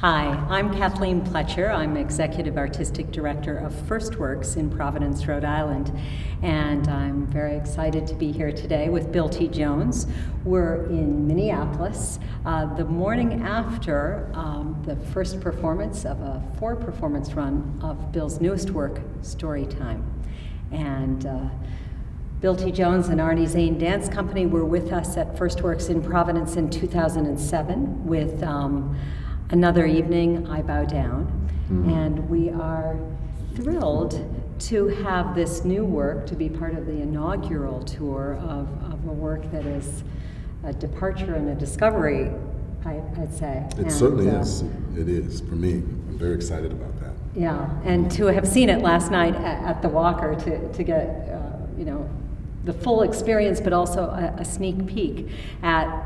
Hi, I'm Kathleen Pletcher. I'm Executive Artistic Director of FirstWorks in Providence, Rhode Island. And I'm very excited to be here today with Bill T. Jones. We're in Minneapolis, the morning after the first performance of a 4-performance run of Bill's newest work, Storytime. And Bill T. Jones and Arnie, Zane Dance Company were with us at FirstWorks in Providence in 2007 with Another Evening, I Bow Down. And we are thrilled to have this new work to be part of the inaugural tour of a work that is a departure and a discovery, I'd say. It certainly is. It is, for me. I'm very excited about that. Yeah, and to have seen it last night at the Walker to get, the full experience, but also a sneak peek at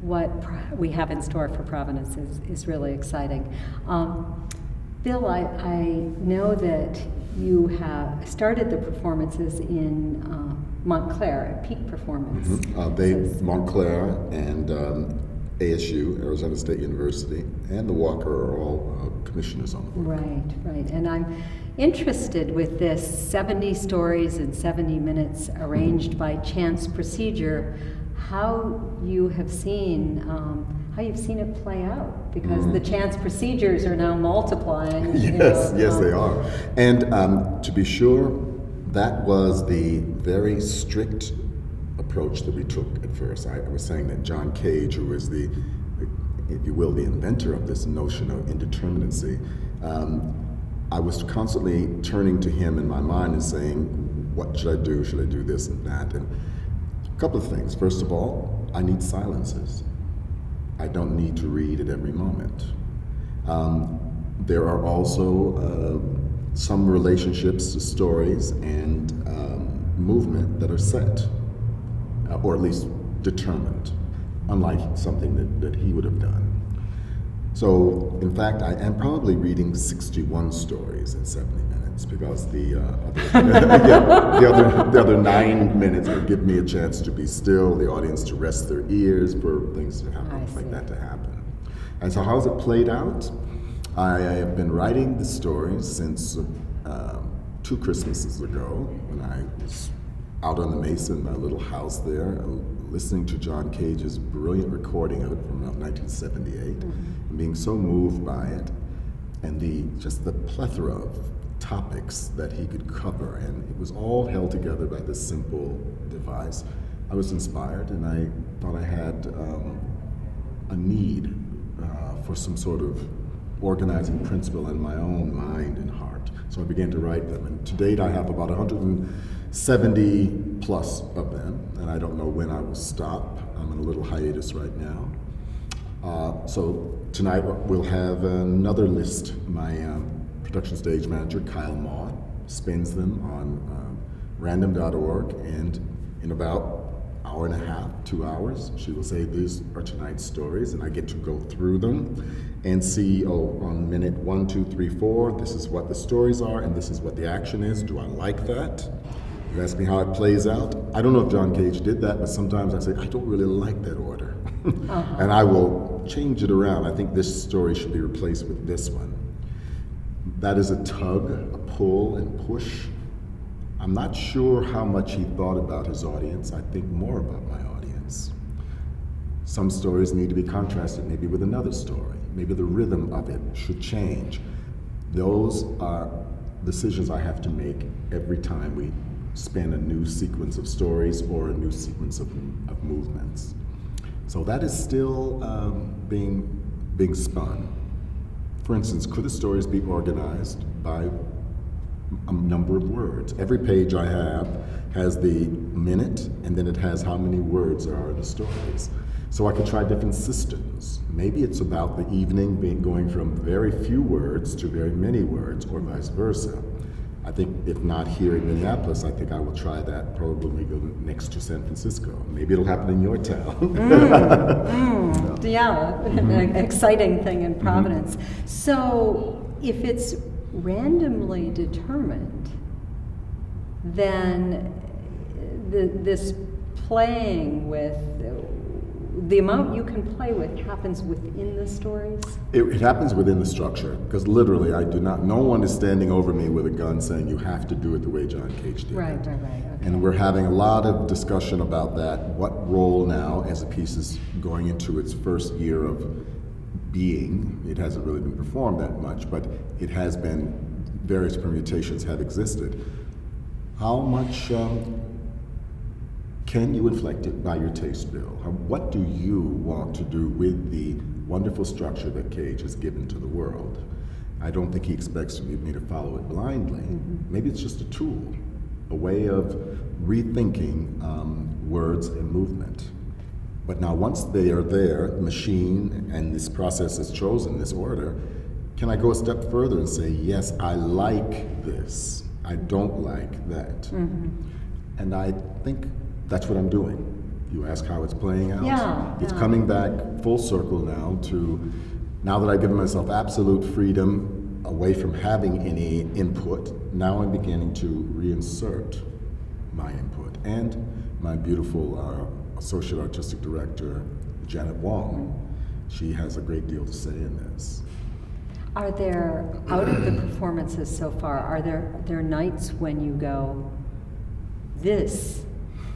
what we have in store for Providence is really exciting. Bill, I know that you have started the performances in Montclair at Peak Performance. Montclair and ASU, Arizona State University, and the Walker are all commissioners on the work. Right. And I'm interested with this 70 stories in 70 minutes arranged by chance procedure, how you've seen it play out, because the chance procedures are now multiplying. Yes, they are. And to be sure, that was the very strict approach that we took at first. I was saying that John Cage, who is the, if you will, the inventor of this notion of indeterminacy, I was constantly turning to him in my mind and saying, what should I do? Should I do this and that? And a couple of things. First of all, I need silences. I don't need to read at every moment. There are also some relationships to stories and movement that are set, or at least determined, unlike something that he would have done. So, in fact, I am probably reading 61 stories in 70 minutes, because the other 9 minutes would give me a chance to be still, the audience to rest their ears for things to happen, like that to happen. And so how's it played out? I have been writing the stories since 2 Christmases ago, when I was out on the Mesa in my little house there, listening to John Cage's brilliant recording of it from 1978, and being so moved by it, and just the plethora of topics that he could cover, and it was all held together by this simple device. I was inspired, and I thought I had a need for some sort of organizing principle in my own mind and heart. So I began to write them, and to date I have about 170 plus of them, and I don't know when I will stop. I'm in a little hiatus right now. So tonight we'll have another list. My production stage manager, Kyle Maughan, spins them on random.org, and in about an hour and a half, 2 hours, she will say, these are tonight's stories, and I get to go through them and see, on minute 1, 2, 3, 4, this is what the stories are, and this is what the action is. Do I like that? You ask me how it plays out. I don't know if John Cage did that, but sometimes I say, I don't really like that order. And I will change it around. I think this story should be replaced with this one. That is a tug, a pull and push. I'm not sure how much he thought about his audience. I think more about my audience. Some stories need to be contrasted maybe with another story. Maybe the rhythm of it should change. Those are decisions I have to make every time we spin a new sequence of stories or a new sequence of movements. So that is still being spun. For instance, could the stories be organized by a number of words? Every page I have has the minute, and then it has how many words are in the stories. So I could try different systems. Maybe it's about the evening going from very few words to very many words, or vice versa. I think if not here in Minneapolis, I think I will try that probably when we go next to San Francisco. Maybe it'll happen in your town. An exciting thing in Providence. So if it's randomly determined, then this playing with the amount you can play with happens within the stories? It happens within the structure, because literally no one is standing over me with a gun saying you have to do it the way John Cage did Right. it. Okay. And we're having a lot of discussion about that. What role now, as a piece is going into its first year of being, it hasn't really been performed that much, but it has been, various permutations have existed. How much can you inflect it by your taste, Bill? What do you want to do with the wonderful structure that Cage has given to the world? I don't think he expects me to follow it blindly. Mm-hmm. Maybe it's just a tool, a way of rethinking words and movement. But now once they are there, the machine and this process is chosen, this order, can I go a step further and say, yes, I like this, I don't like that. Mm-hmm. And I think that's what I'm doing. You ask how it's playing out? Yeah. It's coming back full circle now that I've given myself absolute freedom away from having any input, now I'm beginning to reinsert my input. And my beautiful associate artistic director, Janet Wong, she has a great deal to say in this. Are there, out of the performances so far, are there nights when you go, this,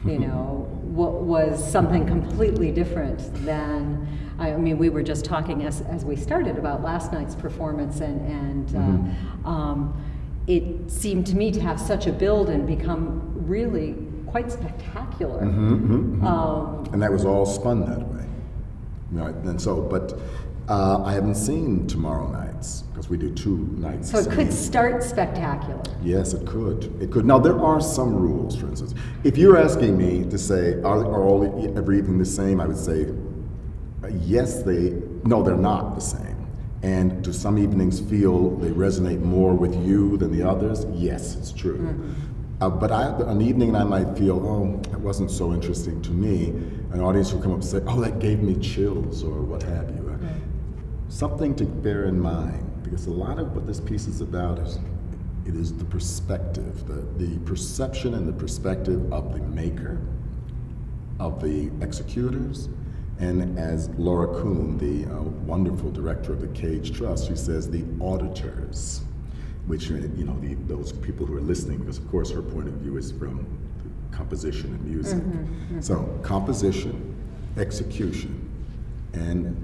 what was something completely different than, I mean, we were just talking as we started about last night's performance, and it seemed to me to have such a build and become really quite spectacular. And that was all spun that way. And so, but I haven't seen tomorrow nights, because we do 2 nights. So it could start spectacular. Yes, it could. It could. Now, there are some rules, for instance. If you're asking me to say, are every evening the same, I would say, yes, no, they're not the same. And do some evenings feel they resonate more with you than the others? Yes, it's true. Mm-hmm. But an evening I might feel, it wasn't so interesting to me. An audience will come up and say, that gave me chills, or what have you. Something to bear in mind, because a lot of what this piece is about it is the perspective, the perception and the perspective of the maker, of the executors, and as Laura Kuhn, the wonderful director of the Cage Trust, she says, the auditors, which those people who are listening, because of course her point of view is from the composition and music. Mm-hmm. So composition, execution, and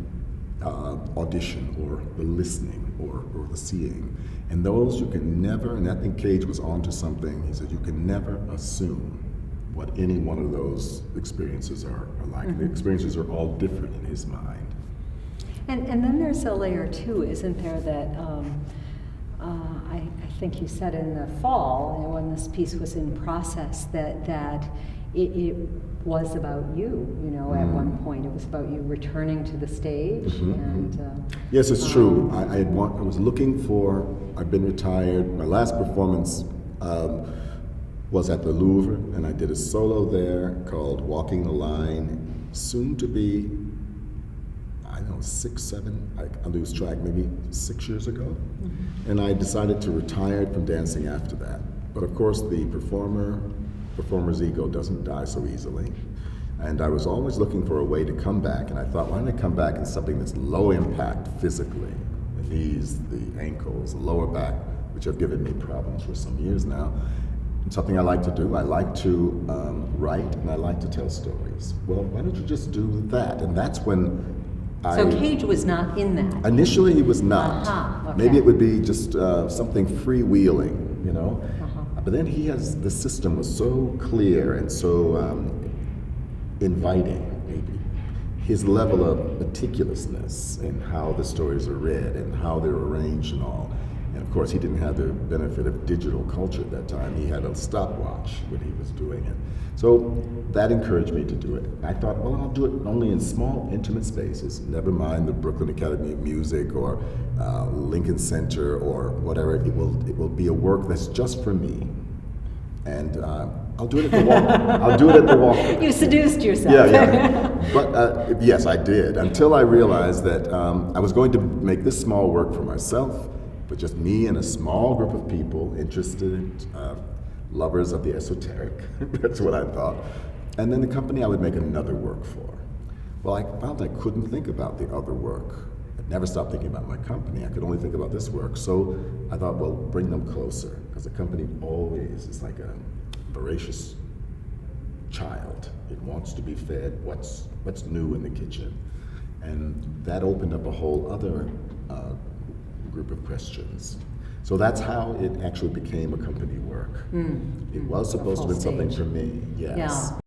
audition, or the listening, or the seeing. And those you can never, and I think Cage was onto something, he said you can never assume what any one of those experiences are like. Mm-hmm. The experiences are all different in his mind. And then there's a layer too, isn't there, that I think you said in the fall, when this piece was in process, that it was about you, at one point. It was about you returning to the stage. Mm-hmm. And yes, it's true. I was looking for, I've been retired. My last performance was at the Louvre, and I did a solo there called Walking the Line, soon to be, 6, 7, I lose track, maybe 6 years ago. Mm-hmm. And I decided to retire from dancing after that. But of course, the performer's ego doesn't die so easily. And I was always looking for a way to come back, and I thought, why don't I come back in something that's low impact physically? The knees, the ankles, the lower back, which have given me problems for some years now. It's something I like to do. I like to write, and I like to tell stories. Well, why don't you just do that? And that's when So Cage was not in that? Initially, he was not. Okay. Maybe it would be just something freewheeling, But then the system was so clear and so inviting, maybe. His level of meticulousness in how the stories are read and how they're arranged and all. And of course, he didn't have the benefit of digital culture at that time. He had a stopwatch when he was doing it. So that encouraged me to do it. I thought, well, I'll do it only in small, intimate spaces. Never mind the Brooklyn Academy of Music or Lincoln Center or whatever. It will be a work that's just for me. And I'll do it at the Walk. I'll do it at the Walk. You seduced yourself. Yeah. But yes, I did. Until I realized that I was going to make this small work for myself, but just me and a small group of people interested, lovers of the esoteric. That's what I thought. And then the company I would make another work for. Well, I found I couldn't think about the other work. I'd never stopped thinking about my company. I could only think about this work. So I thought, well, bring them closer, because the company always is like a voracious child. It wants to be fed what's new in the kitchen. And that opened up a whole other group of questions. So that's how it actually became a company work. It was supposed to be something for me, yes. Yeah.